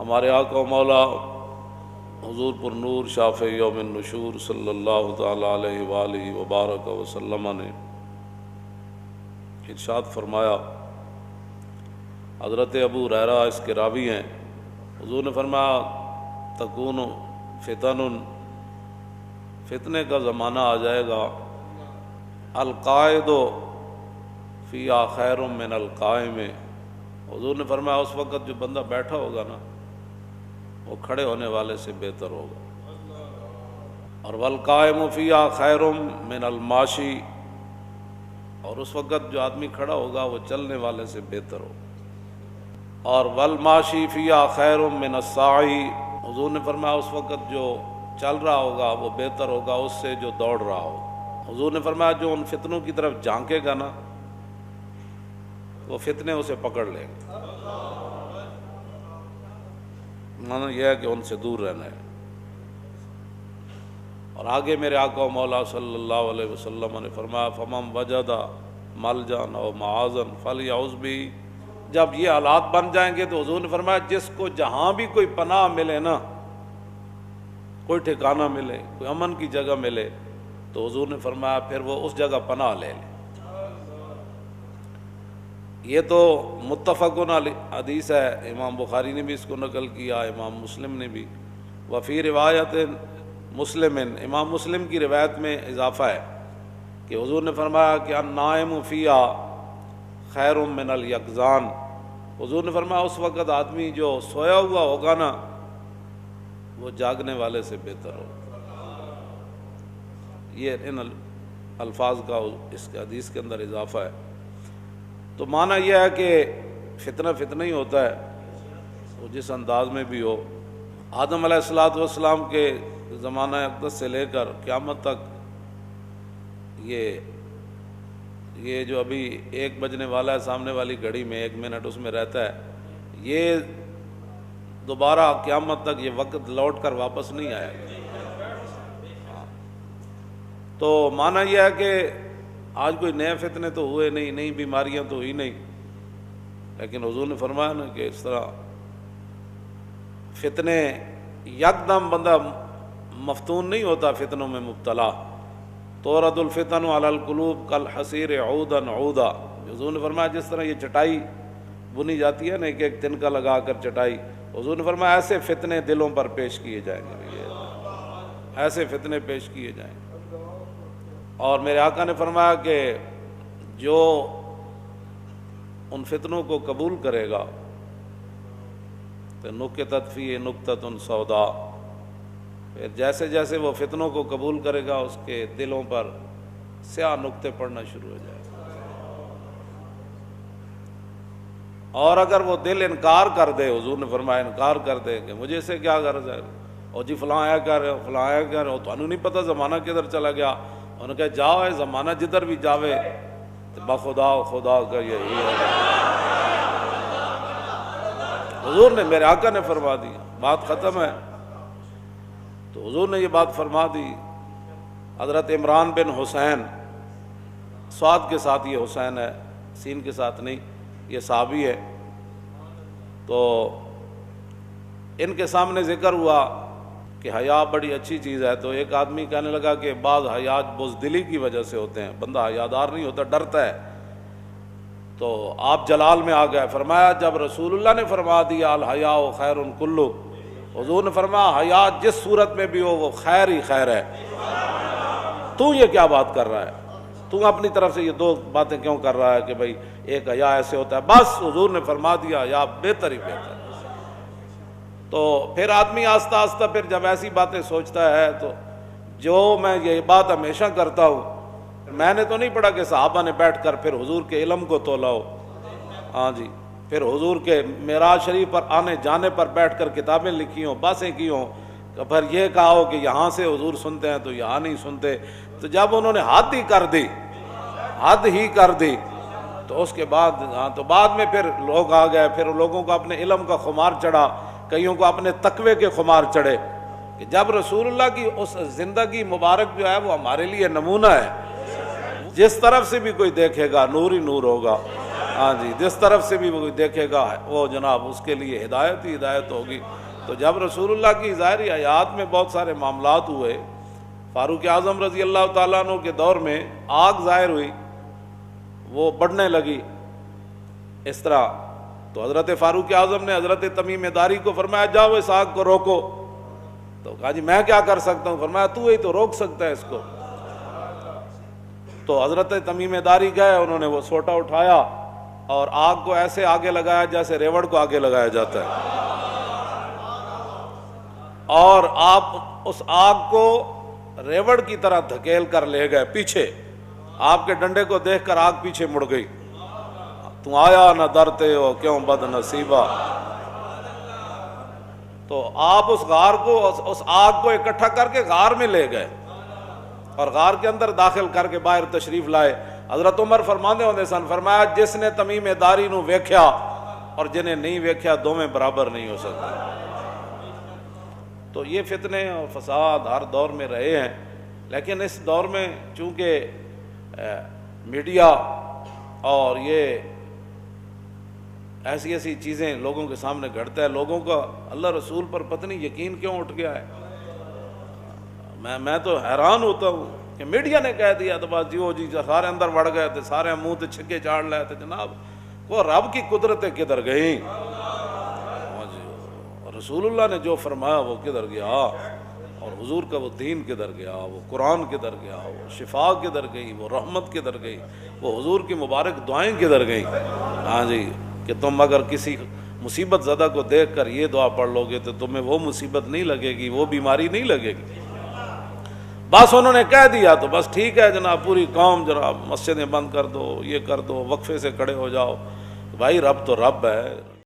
ہمارے آقا و مولا حضور پر نور شافع یوم النشور صلی اللہ تعالی علیہ وآلہ وبارک وسلم نے ارشاد فرمایا، حضرت ابو ہریرہ اس کے راوی ہیں، حضور نے فرمایا تکون فتن، فتنے کا زمانہ آ جائے گا، القائد فیہا خیر من القائم، حضور نے فرمایا اس وقت جو بندہ بیٹھا ہوگا نا وہ کھڑے ہونے والے سے بہتر ہوگا، اور والقائم فیہا خیر من الماشی، اور اس وقت جو آدمی کھڑا ہوگا وہ چلنے والے سے بہتر ہوگا، اور والماشی فیہا خیر من الساعی، حضور نے فرمایا اس وقت جو چل رہا ہوگا وہ بہتر ہوگا اس سے جو دوڑ رہا ہوگا۔ حضور نے فرمایا جو ان فتنوں کی طرف جھانکے گا نا وہ فتنے اسے پکڑ لیں گے، معنی یہ ہے کہ ان سے دور رہنا ہے۔ اور آگے میرے آقا و مولا صلی اللہ علیہ وسلم نے فرمایا فمن وجد ملجا او معاذا فلیعوذ بہ، جب یہ حالات بن جائیں گے تو حضور نے فرمایا جس کو جہاں بھی کوئی پناہ ملے نا، کوئی ٹھکانہ ملے، کوئی امن کی جگہ ملے، تو حضور نے فرمایا پھر وہ اس جگہ پناہ لے لے۔ یہ تو متفقن علیہ حدیث ہے، امام بخاری نے بھی اس کو نقل کیا، امام مسلم نے بھی، وفی روایت مسلم، امام مسلم کی روایت میں اضافہ ہے کہ حضور نے فرمایا کہ النائم فیہا خیر من الیقظان، حضور نے فرمایا اس وقت آدمی جو سویا ہوا ہوگا نا وہ جاگنے والے سے بہتر ہوگا۔ یہ ان الفاظ کا اس کے حدیث کے اندر اضافہ ہے۔ تو معنی یہ ہے کہ فتنہ ہی ہوتا ہے، وہ جس انداز میں بھی ہو۔ آدم علیہ السلام کے زمانہ اقدس سے لے کر قیامت تک یہ جو ابھی 1 بجنے والا ہے سامنے والی گھڑی میں 1 منٹ اس میں رہتا ہے، یہ دوبارہ قیامت تک یہ وقت لوٹ کر واپس نہیں آئے گا۔ تو معنی یہ ہے کہ آج کوئی نئے فتنے تو ہوئے نہیں، نئی بیماریاں تو ہوئی نہیں، لیکن حضور نے فرمایا نا کہ اس طرح فتنے یکدم بندہ مفتون نہیں ہوتا، فتنوں میں مبتلا۔ تورد الفتن علی القلوب کالحصیر عودا عودا، حضور نے فرمایا جس طرح یہ چٹائی بنی جاتی ہے نا ایک ایک تنکا لگا کر چٹائی، حضور نے فرمایا ایسے فتنے دلوں پر پیش کیے جائیں گے، ایسے فتنے پیش کیے جائیں گے۔ اور میرے آقا نے فرمایا کہ جو ان فتنوں کو قبول کرے گا تو نکتت فیہ نکتۃ سودا، پھر جیسے جیسے وہ فتنوں کو قبول کرے گا اس کے دلوں پر سیاہ نقطے پڑنا شروع ہو جائے گا، اور اگر وہ دل انکار کر دے، حضور نے فرمایا انکار کر دے کہ مجھے سے کیا غرض ہے، اور جی فلاں آیا کر رہے ہو، فلاں آیا کر رہے ہو، تو انہوں نہیں پتہ زمانہ کدھر چلا گیا، انہوں نے کہا جاؤ ہے زمانہ جدھر بھی جاوے تو بخدا خدا کا یہی ہے۔ حضور نے میرے آقا نے فرما دی، بات ختم ہے۔ تو حضور نے یہ بات فرما دی۔ حضرت عمران بن حسین، صاد کے ساتھ یہ حسین ہے، سین کے ساتھ نہیں، یہ صحابی ہے، تو ان کے سامنے ذکر ہوا کہ حیا بڑی اچھی چیز ہے، تو ایک آدمی کہنے لگا کہ بعض حیات بزدلی کی وجہ سے ہوتے ہیں، بندہ حیادار نہیں ہوتا، ڈرتا ہے۔ تو آپ جلال میں آ گئے، فرمایا جب رسول اللہ نے فرما دیا الحیاء خیر کلہ، حضور نے فرمایا حیا جس صورت میں بھی ہو وہ خیر ہی خیر ہے، تو یہ کیا بات کر رہا ہے، تو اپنی طرف سے یہ 2 باتیں کیوں کر رہا ہے کہ بھئی ایک حیا ایسے ہوتا ہے، بس حضور نے فرما دیا حیا بہتر ہی بہتر۔ تو پھر آدمی آہستہ آہستہ پھر جب ایسی باتیں سوچتا ہے، تو جو میں یہ بات ہمیشہ کرتا ہوں، میں نے تو نہیں پڑھا کہ صحابہ نے بیٹھ کر پھر حضور کے علم کو تولا ہو، ہاں جی، پھر حضور کے معراج شریف پر آنے جانے پر بیٹھ کر کتابیں لکھی ہوں، باتیں کی ہوں، پھر یہ کہا ہو کہ یہاں سے حضور سنتے ہیں تو یہاں نہیں سنتے۔ تو جب انہوں نے حد ہی کر دی تو اس کے بعد تو بعد میں پھر لوگ آ گئے، پھر لوگوں کو اپنے علم کا خمار چڑھا، کئیوں کو اپنے تقوی کے خمار چڑھے، کہ جب رسول اللہ کی اس زندگی مبارک جو ہے وہ ہمارے لیے نمونہ ہے، جس طرف سے بھی کوئی دیکھے گا نور ہی نور ہوگا۔ ہاں جی، جس طرف سے بھی وہ دیکھے گا وہ جناب اس کے لیے ہدایت ہی ہدایت ہوگی۔ تو جب رسول اللہ کی ظاہری حیات میں بہت سارے معاملات ہوئے، فاروق اعظم رضی اللہ تعالیٰ عنہ کے دور میں آگ ظاہر ہوئی، وہ بڑھنے لگی اس طرح، تو حضرت فاروق اعظم نے حضرت تمیم داری کو فرمایا جاؤ اس آگ کو روکو، تو کہا جی میں کیا کر سکتا ہوں؟ فرمایا تو ہی تو روک سکتا ہے اس کو۔ تو حضرت تمیم داری گئے، انہوں نے وہ سوٹا اٹھایا اور آگ کو ایسے آگے لگایا جیسے ریوڑ کو آگے لگایا جاتا ہے، اور آپ اس آگ کو ریوڑ کی طرح دھکیل کر لے گئے پیچھے۔ آپ کے ڈنڈے کو دیکھ کر آگ پیچھے مڑ گئی، تم آیا نہ ڈرتے ہو کیوں بد نصیبہ۔ تو آپ اس غار کو، اس آگ کو اکٹھا کر کے غار میں لے گئے اور غار کے اندر داخل کر کے باہر تشریف لائے۔ حضرت عمر فرماندے ہوندے سن، فرمایا جس نے تمیم داری نو ویکھیا اور جنہیں نہیں ویکھیا دونوں برابر نہیں ہو سکتے۔ تو یہ فتنے اور فساد ہر دور میں رہے ہیں، لیکن اس دور میں چونکہ میڈیا اور یہ ایسی ایسی چیزیں لوگوں کے سامنے گھڑتا ہے، لوگوں کا اللہ رسول پر پتہ نہیں یقین کیوں اٹھ گیا ہے۔ میں تو حیران ہوتا ہوں کہ میڈیا نے کہہ دیا تو بس جی سارے اندر بڑھ گئے تھے، سارے منہ تے چھکے چاڑ لائے تھے۔ جناب وہ رب کی قدرتیں کدھر گئیں؟ رسول اللہ نے جو فرمایا وہ کدھر گیا، اور حضور کا وہ دین کدھر گیا، وہ قرآن کدھر گیا، وہ شفا کدھر گئی، وہ رحمت کدھر گئی، وہ حضور کی مبارک دعائیں کدھر گئیں؟ ہاں جی، کہ تم اگر کسی مصیبت زدہ کو دیکھ کر یہ دعا پڑھ لو گے تو تمہیں وہ مصیبت نہیں لگے گی، وہ بیماری نہیں لگے گی۔ بس انہوں نے کہہ دیا تو بس ٹھیک ہے جناب، پوری قوم جناب مسجدیں بند کر دو، یہ کر دو، وقفے سے کھڑے ہو جاؤ۔ بھائی رب تو رب ہے۔